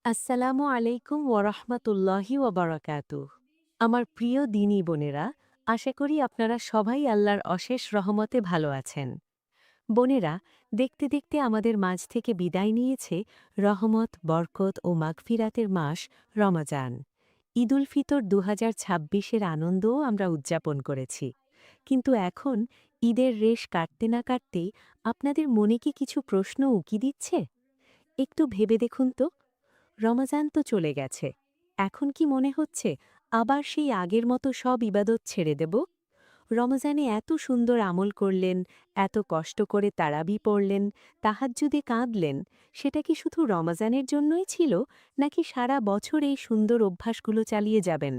আসসালামু আলাইকুম ওরহমতুল্লাহি ওবরাকাতুহ। আমার প্রিয় দিনী বোনেরা, আশা করি আপনারা সবাই আল্লাহর অশেষ রহমতে ভালো আছেন। বোনেরা, দেখতে দেখতে আমাদের মাঝ থেকে বিদায় নিয়েছে রহমত, বরকত ও মাগফিরাতের মাস রমাজান। ঈদুল ফিতর ২০২৬-এর আনন্দও আমরা উদযাপন করেছি। কিন্তু এখন ঈদের রেশ কাটতে না কাটতেই আপনাদের মনে কি কিছু প্রশ্ন উকি দিচ্ছে? একটু ভেবে দেখুন তো। রমাজান তো চলে গেছে। এখন কি মনে হচ্ছে আবার সেই আগের মতো সব ইবাদত ছেড়ে দেব? রমজানে এত সুন্দর আমল করলেন, এত কষ্ট করে তারাবি পড়লেন, তাহাজ্জুদে কাঁদলেন, সেটা কি শুধু রমজানের জন্যই ছিল, নাকি সারা বছর এই সুন্দর অভ্যাসগুলো চালিয়ে যাবেন?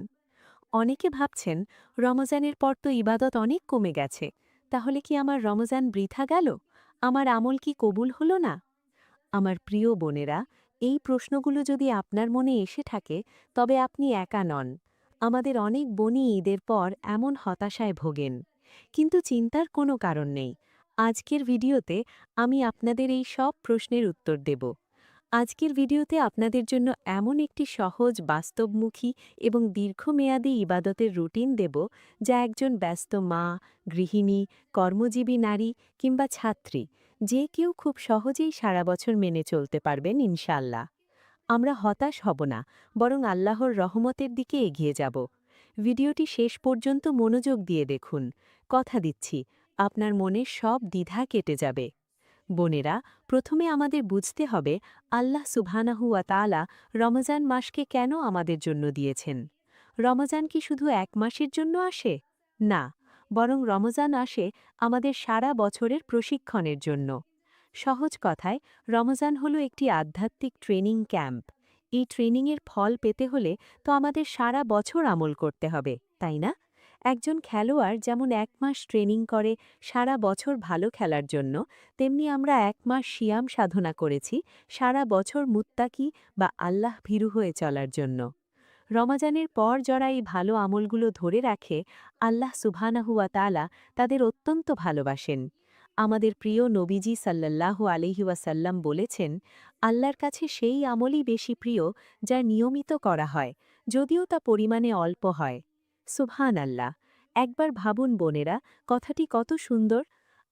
অনেকে ভাবছেন, রমজানের পর তো ইবাদত অনেক কমে গেছে, তাহলে কি আমার রমজান বৃথা গেল? আমার আমল কি কবুল হল না? আমার প্রিয় বোনেরা, এই প্রশ্নগুলো যদি আপনার মনে এসে থাকে, তবে আপনি একা নন। আমাদের অনেক বোনই ঈদের পর এমন হতাশায় ভোগেন। কিন্তু চিন্তার কোনো কারণ নেই। আজকের ভিডিওতে আমি আপনাদের এই সব প্রশ্নের উত্তর দেব। আজকের ভিডিওতে আপনাদের জন্য এমন একটি সহজ, বাস্তবমুখী এবং দীর্ঘমেয়াদী ইবাদতের রুটিন দেব, যা একজন ব্যস্ত মা, গৃহিণী, কর্মজীবী নারী কিংবা ছাত্রী যে কেউ খুব সহজেই সারা বছর মেনে চলতে পারবেন ইনশাআল্লাহ। আমরা হতাশ হব না, বরং আল্লাহর রহমতের দিকে এগিয়ে যাব। ভিডিওটি শেষ পর্যন্ত মনোযোগ দিয়ে দেখুন। কথা দিচ্ছি, আপনার মনের সব দ্বিধা কেটে যাবে। বোনেরা, প্রথমে আমাদের বুঝতে হবে আল্লাহ সুবহানাহু ওয়া তাআলা রমজান মাসকে কেন আমাদের জন্য দিয়েছেন। রমজান কি শুধু এক মাসের জন্য আসে? না, বরং রমজান আসে আমাদের সারা বছরের প্রশিক্ষণের জন্য। সহজ কথায়, রমজান হলো একটি আধ্যাত্মিক ট্রেনিং ক্যাম্প। এই ট্রেনিংয়ের ফল পেতে হলে তো আমাদের সারা বছর আমল করতে হবে, তাই না? একজন খেলোয়াড় যেমন ১ মাস ট্রেনিং করে সারা বছর ভালো খেলার জন্য, তেমনি আমরা ১ মাস সিয়াম সাধনা করেছি সারা বছর মুত্তাকি বা আল্লাহ ভীরু হয়ে চলার জন্য। রমাজানের পর যারা এই ভালো আমলগুলো ধরে রাখে, আল্লাহ সুবহানাহু ওয়া তাআলা তাদের অত্যন্ত ভালোবাসেন। আমাদের প্রিয় নবীজি সাল্লাল্লাহু আলাইহি ওয়াসাল্লাম বলেছেন, আল্লাহর কাছে সেই আমলই বেশি প্রিয় যা নিয়মিত করা হয়, যদিও তা পরিমাণে অল্প হয়। সুবহানাল্লাহ! একবার ভাবুন বোনেরা, কথাটি কত সুন্দর।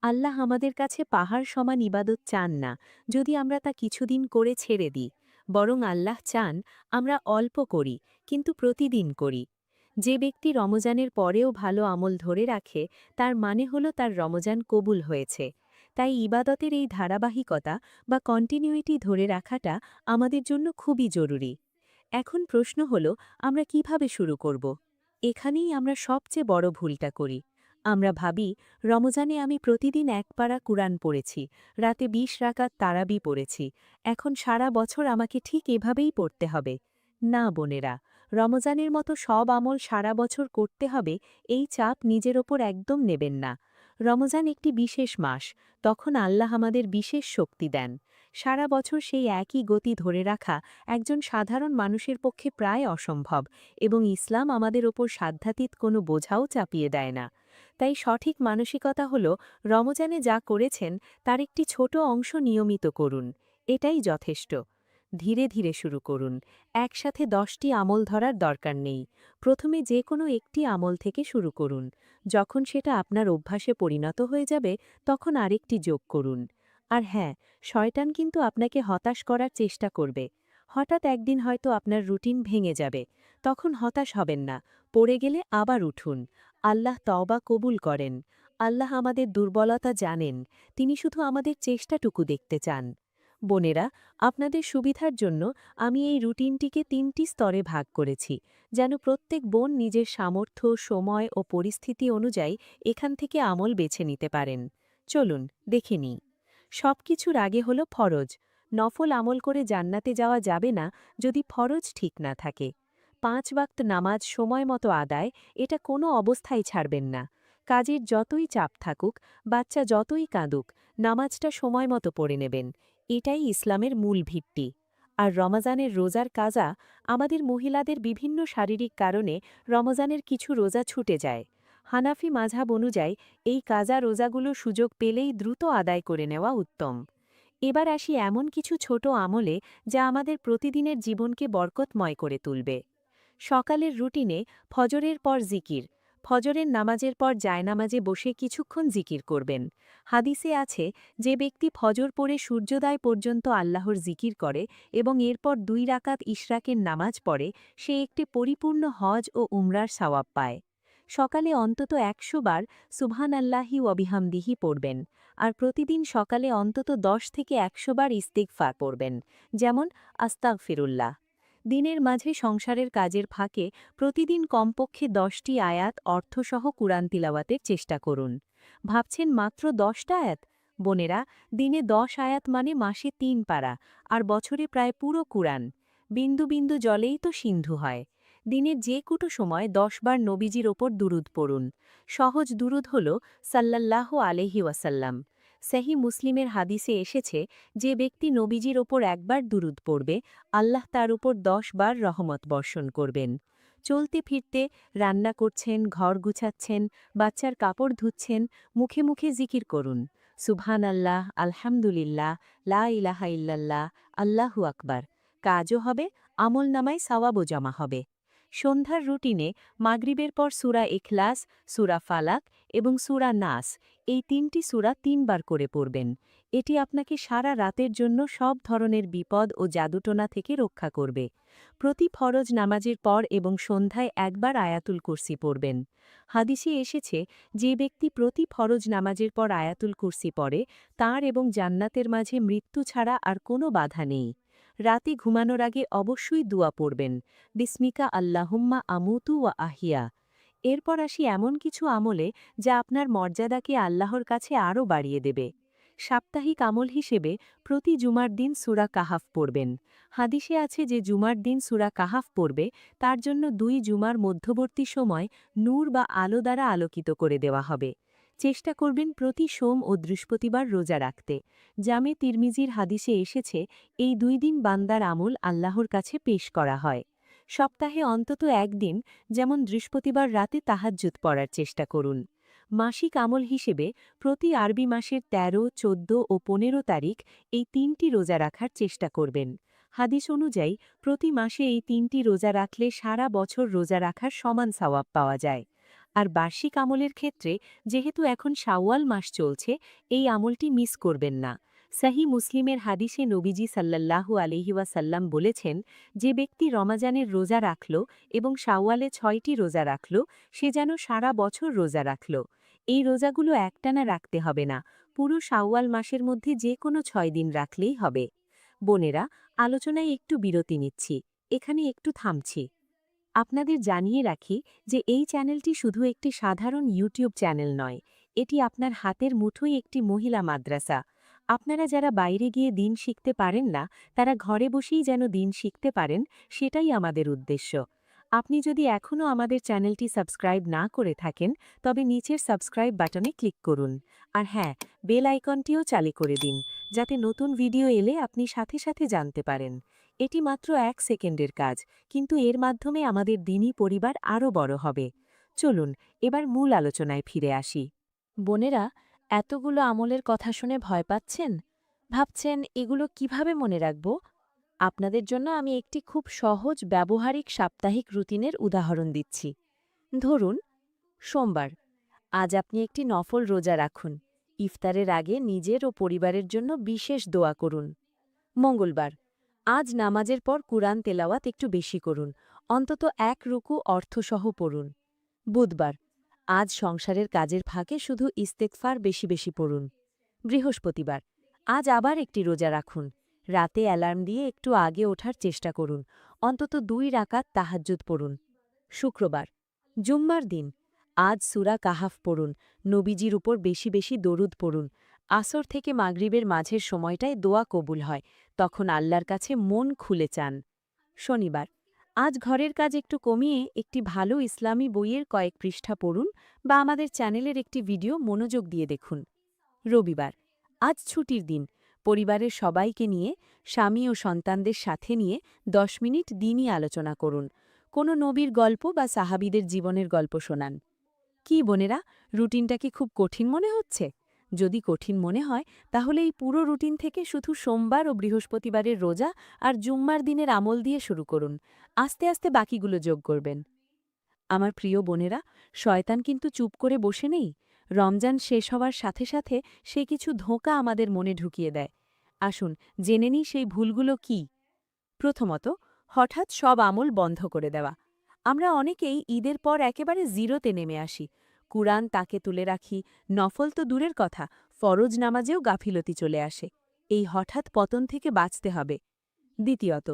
আল্লাহ আমাদের কাছে পাহাড় সমান ইবাদত চান না, যদি আমরা তা কিছুদিন করে ছেড়ে দিই। বরং আল্লাহ চান আমরা অল্প করি, কিন্তু প্রতিদিন করি। যে ব্যক্তি রমজানের পরেও ভালো আমল ধরে রাখে, তার মানে হলো তার রমজান কবুল হয়েছে। তাই ইবাদতের এই ধারাবাহিকতা বা কন্টিনিউইটি ধরে রাখাটা আমাদের জন্য খুবই জরুরি। এখন প্রশ্ন হলো, আমরা কিভাবে শুরু করব? এখানেই আমরা সবচেয়ে বড় ভুলটা করি। আমরা ভাবি, রমজানে আমি প্রতিদিন এক পারা কুরআন পড়েছি, রাতে ২০ রাকাত তারাবি পড়েছি, এখন সারা বছর আমাকে ঠিক এভাবেই পড়তে হবে। না বোনেরা, রমজানের মতো সব আমল সারা বছর করতে হবে, এই চাপ নিজের ওপর একদম নেবেন না। রমজান একটি বিশেষ মাস, তখন আল্লাহ আমাদের বিশেষ শক্তি দেন। সারা বছর সেই একই গতি ধরে রাখা একজন সাধারণ মানুষের পক্ষে প্রায় অসম্ভব, এবং ইসলাম আমাদের ওপর সাধ্যাতীত কোনো বোঝাও চাপিয়ে দেয় না। তাই সঠিক মানসিকতা হল, রমজানে যা করেছেন তার একটি ছোট অংশ নিয়মিত করুন। এটাই যথেষ্ট। ধীরে ধীরে শুরু করুন। একসাথে ১০টি আমল ধরার দরকার নেই। প্রথমে যে কোনো একটি আমল থেকে শুরু করুন। যখন সেটা আপনার অভ্যাসে পরিণত হয়ে যাবে, তখন আরেকটি যোগ করুন। আর হ্যাঁ, শয়তান কিন্তু আপনাকে হতাশ করার চেষ্টা করবে। হঠাৎ একদিন হয়তো আপনার রুটিন ভেঙে যাবে। তখন হতাশ হবেন না, পড়ে গেলে আবার উঠুন। আল্লাহ তওবা কবুল করেন। আল্লাহ আমাদের দুর্বলতা জানেন, তিনি শুধু আমাদের চেষ্টাটুকু দেখতে চান। বোনেরা, আপনাদের সুবিধার জন্য আমি এই রুটিনটিকে ৩টি স্তরে ভাগ করেছি, যেন প্রত্যেক বোন নিজের সামর্থ্য, সময় ও পরিস্থিতি অনুযায়ী এখান থেকে আমল বেছে নিতে পারেন। চলুন দেখে নিই। সবকিছুর আগে হলো ফরজ। নফল আমল করে জান্নাতে যাওয়া যাবে না যদি ফরজ ঠিক না থাকে। ৫ ওয়াক্ত নামাজ সময় মতো আদায়, এটা কোনো অবস্থায় ছাড়বেন না। কাজের যতই চাপ থাকুক, বাচ্চা যতই কাঁদুক, নামাজটা সময় মতো পড়ে নেবেন। এটাই ইসলামের মূল ভিত্তি। আর রমজানের রোজার কাজা, আমাদের মহিলাদের বিভিন্ন শারীরিক কারণে রমজানের কিছু রোজা ছুটে যায়। হানাফি মাযহাব অনুযায়ী এই কাজা রোজাগুলো সুযোগ পেলেই দ্রুত আদায় করে নেওয়া উত্তম। এবার আসি এমন কিছু ছোট আমলে যা আমাদের প্রতিদিনের জীবনকে বরকতময় করে তুলবে। সকালের রুটিনে ফজরের পর জিকির। ফজরের নামাজের পর জায়নামাজে বসে কিছুক্ষণ জিকির করবেন। হাদিসে আছে, যে ব্যক্তি ফজর পড়ে সূর্যোদয় পর্যন্ত আল্লাহর জিকির করে এবং এরপর 2 রাকাত ইশরাকের নামাজ পড়ে, সে একটি পরিপূর্ণ হজ ও উমরার সওয়াব পায়। সকালে অন্তত 100 বার সুবহানাল্লাহি ওয়া বিহামদিহি পড়বেন। আর প্রতিদিন সকালে অন্তত 10 থেকে 100 বার ইস্তিগফার পড়বেন, যেমন আস্তাগফিরুল্লাহ। দিনের মাঝে সংসারের কাজের ফাঁকে প্রতিদিন কমপক্ষে 10টি আয়াত অর্থসহ কুরআন তিলাওয়াতের চেষ্টা করুন। ভাবছেন মাত্র 10টা আয়াত? বোনেরা, দিনে 10 আয়াত মানে মাসে 3 পারা, আর বছরে প্রায় পুরো কুরআন। বিন্দু বিন্দু জলেই তো সিন্ধু হয়। দিনের যে কুটো সময় 10 বার নবীজির ওপর দুরুদ পড়ুন। সহজ দুরুদ হল সাল্লাল্লাহু আলাইহি ওয়াসাল্লাম। সহি মুসলিমের হাদিসে এসেছে, যে ব্যক্তি নবীজির ওপর একবার দুরুদ পড়বে, আল্লাহ তার উপর 10 বার রহমত বর্ষণ করবেন। চলতে ফিরতে, রান্না করছেন, ঘর গুছাচ্ছেন, বাচ্চার কাপড় ধুচ্ছেন, মুখে মুখে জিকির করুন। সুবহান আল্লাহ, আলহামদুলিল্লাহ, লা ইলাহা ইল্লাল্লাহ, আল্লাহু আকবার। কাজও হবে, আমলনামায় সওয়াবও জমা হবে। সন্ধ্যার রুটিনে মাগরিবের পর সূরা ইখলাস, সূরা ফালাক এবং সূরা নাস, এই 3টি সূরা 3 বার করে পড়বেন। এটি আপনাকে সারা রাতের জন্য সব ধরনের বিপদ ও জাদুটোনা থেকে রক্ষা করবে। প্রতি ফরজ নামাজের পর এবং সন্ধ্যায় একবার আয়াতুল কুরসি পড়বেন। হাদিসে এসেছে, যে ব্যক্তি প্রতি ফরজ নামাজের পর আয়াতুল কুরসি পড়ে, তার এবং জান্নাতের মাঝে মৃত্যু ছাড়া আর কোনো বাধা নেই। রাতে ঘুমানোর আগে অবশ্যই দোয়া পড়বেন, বিসমিকা আল্লাহুম্মা আমুতু ওয়া আহিয়া। এরপর আসি এমন কিছু আমলে যা আপনার মর্যাদাকে আল্লাহর কাছে আরও বাড়িয়ে দেবে। সাপ্তাহিক আমল হিসেবে প্রতি জুমার দিন সূরা কাহাফ পড়বেন। হাদিসে আছে, যে জুমার দিন সূরা কাহাফ পড়বে, তার জন্য 2 জুমার মধ্যবর্তী সময় নূর বা আলো দ্বারা আলোকিত করে দেওয়া হবে। চেষ্টা করবেন প্রতি সোম ও বৃহস্পতিবার রোজা রাখতে। জামে তিরমিজির হাদিসে এসেছে, এই 2 দিন বান্দার আমল আল্লাহর কাছে পেশ করা হয়। সপ্তাহে অন্তত একদিন, যেমন বৃহস্পতিবার রাতে তাহাজ্জুদ পড়ার চেষ্টা করুন। মাসিক আমল হিসেবে প্রতি আরবি মাসের 13, 14 ও 15 তারিখ এই 3টি রোজা রাখার চেষ্টা করবেন। হাদিস অনুযায়ী প্রতি মাসে এই 3টি রোজা রাখলে সারা বছর রোজা রাখার সমান সওয়াব পাওয়া যায়। আর বার্ষিক আমলের ক্ষেত্রে, যেহেতু এখন শাওয়াল মাস চলছে, এই আমলটি মিস করবেন না। সহি মুসলিমের হাদিসে নবীজি সাল্লাল্লাহু আলাইহি ওয়াসাল্লাম বলেছেন, যে ব্যক্তি রমাজানের রোজা রাখল এবং শাওয়ালে 6টি রোজা রাখল, সে যেন সারা বছর রোজা রাখল। এই রোজাগুলো একটানা রাখতে হবে না, পুরো শাওয়াল মাসের মধ্যে যে কোনো 6 দিন রাখলেই হবে। বোনেরা, আলোচনায় একটু বিরতি নিচ্ছি, এখানে একটু থামছি। আপনাদের জানিয়ে রাখি যে এই চ্যানেলটি শুধু একটি সাধারণ ইউটিউব চ্যানেল নয়, এটি আপনার হাতের মুঠোয় একটি মহিলা মাদ্রাসা। আপনারা যারা বাইরে গিয়ে দিন শিখতে পারেন না, তারা ঘরে বসেই যেন দিন শিখতে পারেন, সেটাই আমাদের উদ্দেশ্য। আপনি যদি এখনও আমাদের চ্যানেলটি সাবস্ক্রাইব না করে থাকেন, তবে নিচের সাবস্ক্রাইব বাটনে ক্লিক করুন। আর হ্যাঁ, বেল আইকনটিও চালু করে দিন, যাতে নতুন ভিডিও এলে আপনি সাথে সাথে জানতে পারেন। এটি মাত্র 1 সেকেন্ডের কাজ, কিন্তু এর মাধ্যমে আমাদের দিনী পরিবার আরও বড় হবে। চলুন এবার মূল আলোচনায় ফিরে আসি। বোনেরা, এতগুলো আমলের কথা শুনে ভয় পাচ্ছেন? ভাবছেন এগুলো কিভাবে মনে রাখব? আপনাদের জন্য আমি একটি খুব সহজ ব্যবহারিক সাপ্তাহিক রুটিনের উদাহরণ দিচ্ছি। ধরুন, সোমবার, আজ আপনি একটি নফল রোজা রাখুন। ইফতারের আগে নিজের ও পরিবারের জন্য বিশেষ দোয়া করুন। মঙ্গলবার, আজ নামাজের পর কুরআন তেলাওয়াত একটু বেশি করুন, অন্তত 1 রুকু অর্থসহ পড়ুন। বুধবার, আজ সংসারের কাজের ফাঁকে শুধু ইস্তেগফার বেশি বেশি পড়ুন। বৃহস্পতিবার, আজ আবার একটি রোজা রাখুন। রাতে অ্যালার্ম দিয়ে একটু আগে ওঠার চেষ্টা করুন, অন্তত 2 রাকাত তাহাজ্জুদ পড়ুন। শুক্রবার, জুম্মার দিন, আজ সূরা কাহাফ পড়ুন, নবীজির উপর বেশি বেশি দরুদ পড়ুন। আসর থেকে মাগরিবের মাঝের সময়টায় দোয়া কবুল হয়, তখন আল্লাহর কাছে মন খুলে চান। শনিবার, আজ ঘরের কাজ একটু কমিয়ে একটি ভালো ইসলামী বইয়ের কয়েক পৃষ্ঠা পড়ুন বা আমাদের চ্যানেলের একটি ভিডিও মনোযোগ দিয়ে দেখুন। রবিবার, আজ ছুটির দিন, পরিবারের সবাইকে নিয়ে, স্বামী ও সন্তানদের সাথে নিয়ে 10 মিনিট দিনই আলোচনা করুন। কোনো নবীর গল্প বা সাহাবীদের জীবনের গল্প শোনান। কি বোনেরা, রুটিনটা কি খুব কঠিন মনে হচ্ছে? যদি কঠিন মনে হয় তাহলে এই পুরো রুটিন থেকে শুধু সোমবার ও বৃহস্পতিবারের রোজা আর জুম্মার দিনের আমল দিয়ে শুরু করুন। আস্তে আস্তে বাকিগুলো যোগ করবেন। আমার প্রিয় বোনেরা, শয়তান কিন্তু চুপ করে বসে নেই। রমজান শেষ হওয়ার সাথে সাথে সে কিছু ধোঁকা আমাদের মনে ঢুকিয়ে দেয়। আসুন জেনে নিই সেই ভুলগুলো কি। প্রথমত, হঠাৎ সব আমল বন্ধ করে দেওয়া। আমরা অনেকেই ঈদের পর একেবারে জিরোতে নেমে আসি। কুরআন তাকে তুলে রাখি, নফল তো দূরের কথা, ফরজ নামাজেও গাফিলতি চলে আসে। এই হঠাৎ পতন থেকে বাঁচতে হবে। দ্বিতীয়ত,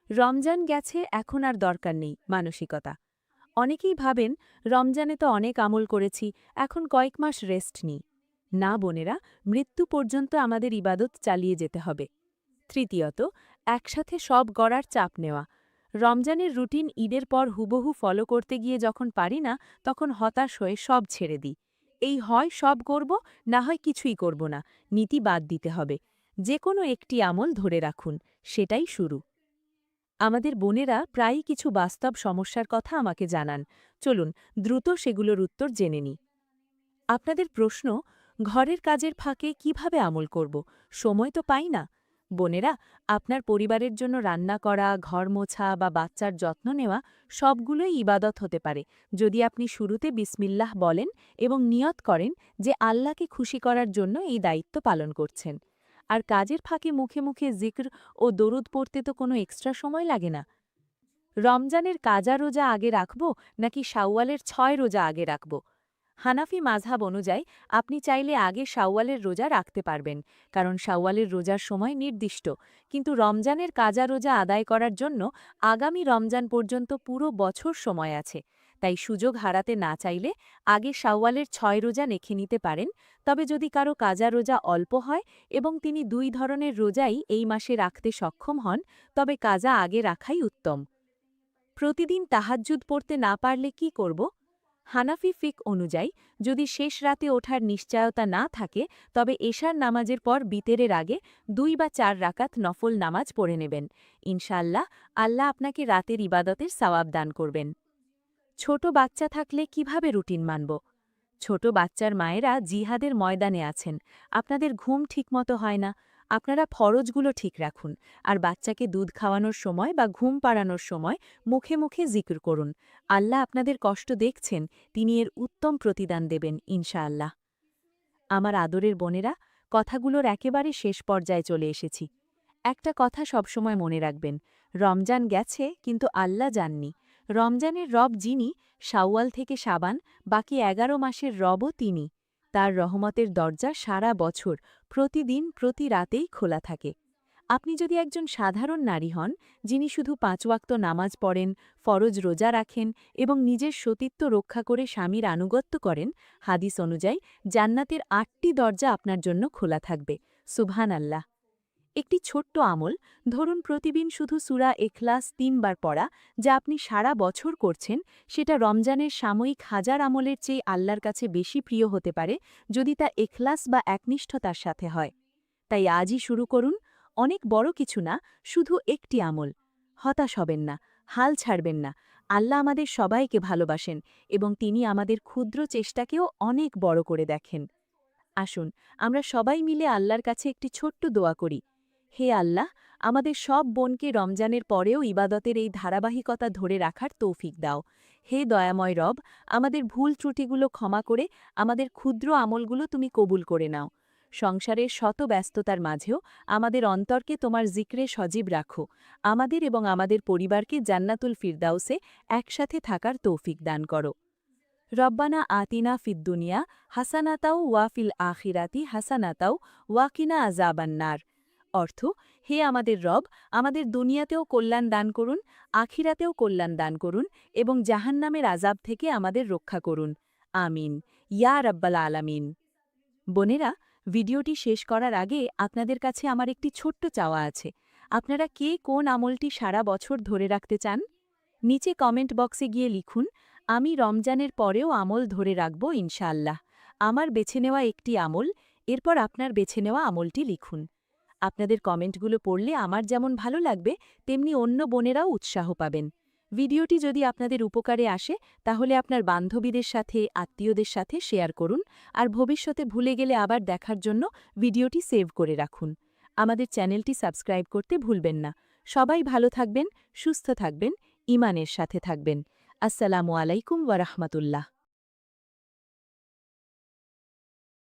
রমজান গেছে এখন আর দরকার নেই মানসিকতা। অনেকেই ভাবেন রমজানে তো অনেক আমল করেছি, এখন কয়েক মাস রেস্ট নিই। না বোনেরা, মৃত্যু পর্যন্ত আমাদের ইবাদত চালিয়ে যেতে হবে। তৃতীয়ত, একসাথে সব গড়ার চাপ নেওয়া। রমজানের রুটিন ঈদের পর হুবহু ফলো করতে গিয়ে যখন পারি না, তখন হতাশ হয়ে সব ছেড়ে দিই। এই হয় সব করব, না হয় কিছুই করব না, নীতি বাদ দিতে হবে। যে কোনো একটি আমল ধরে রাখুন, সেটাই শুরু। আমাদের বোনেরা প্রায়ই কিছু বাস্তব সমস্যার কথা আমাকে জানান। চলুন দ্রুত সেগুলোর উত্তর জেনে নিই। আপনাদের প্রশ্ন, ঘরের কাজের ফাঁকে কিভাবে আমল করব? সময় তো পাই না। বোনেরা, আপনার পরিবারের জন্য রান্না করা, ঘর মোছা বা বাচ্চার যত্ন নেওয়া সবগুলোই ইবাদত হতে পারে, যদি আপনি শুরুতে বিসমিল্লাহ বলেন এবং নিয়ত করেন যে আল্লাহকে খুশি করার জন্য এই দায়িত্ব পালন করছেন। আর কাজের ফাঁকে মুখে মুখে জিক্র ও দরুদ পড়তে তো কোনো এক্সট্রা সময় লাগে না। রমজানের কাজা রোজা আগে রাখব নাকি শাওয়ালের ৬ রোজা আগে রাখব? হানাফি মাযহাব অনুযায়ী আপনি চাইলে আগে শাওয়ালের রোজা রাখতে পারবেন, কারণ শাওয়ালের রোজার সময় নির্দিষ্ট। কিন্তু রমজানের কাজা রোজা আদায় করার জন্য আগামী রমজান পর্যন্ত পুরো বছর সময় আছে। তাই সুযোগ হারাতে না চাইলে আগে শাওয়ালের ৬ রোজা রেখে নিতে পারেন। তবে যদি কারো কাজা রোজা অল্প হয় এবং তিনি ২ ধরনের রোজাই এই মাসে রাখতে সক্ষম হন, তবে কাজা আগে রাখাই উত্তম। প্রতিদিন তাহাজ্জুদ পড়তে না পারলে কি করব? হানাফি ফিক অনুযায়ী যদি শেষ রাতে ওঠার নিশ্চয়তা না থাকে, তবে এশার নামাজের পর বিতেরের আগে ২ বা ৪ রাকাত নফল নামাজ পড়ে নেবেন। ইনশাআল্লাহ, আল্লাহ আপনাকে রাতের ইবাদতের সওয়াব দান করবেন। ছোট বাচ্চা থাকলে কিভাবে রুটিন মানব? ছোট বাচ্চার মায়েরা জিহাদের ময়দানে আছেন, আপনাদের ঘুম ঠিকমতো হয় না। আপনারা ফরজগুলো ঠিক রাখুন, আর বাচ্চাকে দুধ খাওয়ানোর সময় বা ঘুম পাড়ানোর সময় মুখে মুখে জিকির করুন। আল্লাহ আপনাদের কষ্ট দেখছেন, তিনি এর উত্তম প্রতিদান দেবেন ইনশাআল্লাহ। আমার আদরের বোনেরা, কথাগুলোর একেবারে শেষ পর্যায়ে চলে এসেছি। একটা কথা সবসময় মনে রাখবেন, রমজান গেছে কিন্তু আল্লাহ যাননি। রমজানের রব যিনি, শাওয়াল থেকে শাবান, বাকি ১১ মাসের রবও তিনি। তার রহমতের দরজা সারা বছর, প্রতিদিন প্রতি রাতেই খোলা থাকে। আপনি যদি একজন সাধারণ নারী হন, যিনি শুধু ৫ ওয়াক্ত নামাজ পড়েন, ফরজ রোজা রাখেন এবং নিজের সতীত্ব রক্ষা করে স্বামীর আনুগত্য করেন, হাদিস অনুযায়ী জান্নাতের ৮টি দরজা আপনার জন্য খোলা থাকবে। সুবহান আল্লাহ। একটি ছোট্ট আমল, ধরুন প্রতিদিন শুধু সূরা ইখলাস ৩ বার পড়া, যা আপনি সারা বছর করছেন, সেটা রমজানের সাময়িক হাজার আমলের চেয়ে আল্লাহর কাছে বেশি প্রিয় হতে পারে, যদি তা ইখলাস বা একনিষ্ঠতার সাথে হয়। তাই আজই শুরু করুন। অনেক বড় কিছু না, শুধু একটি আমল। হতাশ হবেন না, হাল ছাড়বেন না। আল্লাহ আমাদের সবাইকে ভালোবাসেন এবং তিনি আমাদের ক্ষুদ্র চেষ্টাকেও অনেক বড় করে দেখেন। আসুন আমরা সবাই মিলে আল্লাহর কাছে একটি ছোট্ট দোয়া করি। হে আল্লাহ, আমাদের সব বোনকে রমজানের পরেও ইবাদতের এই ধারাবাহিকতা ধরে রাখার তৌফিক দাও। হে দয়াময় রব, আমাদের ভুল ত্রুটিগুলো ক্ষমা করে আমাদের ক্ষুদ্র আমলগুলো তুমি কবুল করে নাও। সংসারের শত ব্যস্ততার মাঝেও আমাদের অন্তরকে তোমার জিক্রে সজীব রাখো। আমাদের এবং আমাদের পরিবারকে জান্নাতুল ফিরদাউসে একসাথে থাকার তৌফিক দান করো। রব্বানা আতিনা ফিদ্দুনিয়া হাসানাতাও ওয়াফিল আখিরাতি হাসানাতাও ওয়াকিনা আজাবান্নার। অর্থ, হে আমাদের রব, আমাদের দুনিয়াতেও কল্যাণ দান করুন, আখিরাতেও কল্যাণ দান করুন এবং জাহান্নামের আজাব থেকে আমাদের রক্ষা করুন। আমিন ইয়া রাব্বাল আলামিন। বোনেরা, ভিডিওটি শেষ করার আগে আপনাদের কাছে আমার একটি ছোট্ট চাওয়া আছে। আপনারা কে কোন আমলটি সারা বছর ধরে রাখতে চান? নিচে কমেন্ট বক্সে গিয়ে লিখুন, আমি রমজানের পরেও আমল ধরে রাখব ইনশাআল্লাহ। আমার বেছে নেওয়া একটি আমল, এরপর আপনার বেছে নেওয়া আমলটি লিখুন। আপনাদের কমেন্টগুলো পড়লে আমার যেমন ভালো লাগবে, তেমনি অন্য বোনেরাও উৎসাহ পাবেন। ভিডিওটি যদি আপনাদের উপকারে আসে তাহলে আপনার বান্ধবীদের সাথে আত্মীয়দের সাথে শেয়ার করুন আর ভবিষ্যতে ভুলে গেলে আবার দেখার জন্য ভিডিওটি সেভ করে রাখুন আমাদের চ্যানেলটি সাবস্ক্রাইব করতে ভুলবেন না সবাই ভালো থাকবেন সুস্থ থাকবেন ঈমানের সাথে থাকবেন আসসালামু আলাইকুম ওয়া রাহমাতুল্লাহ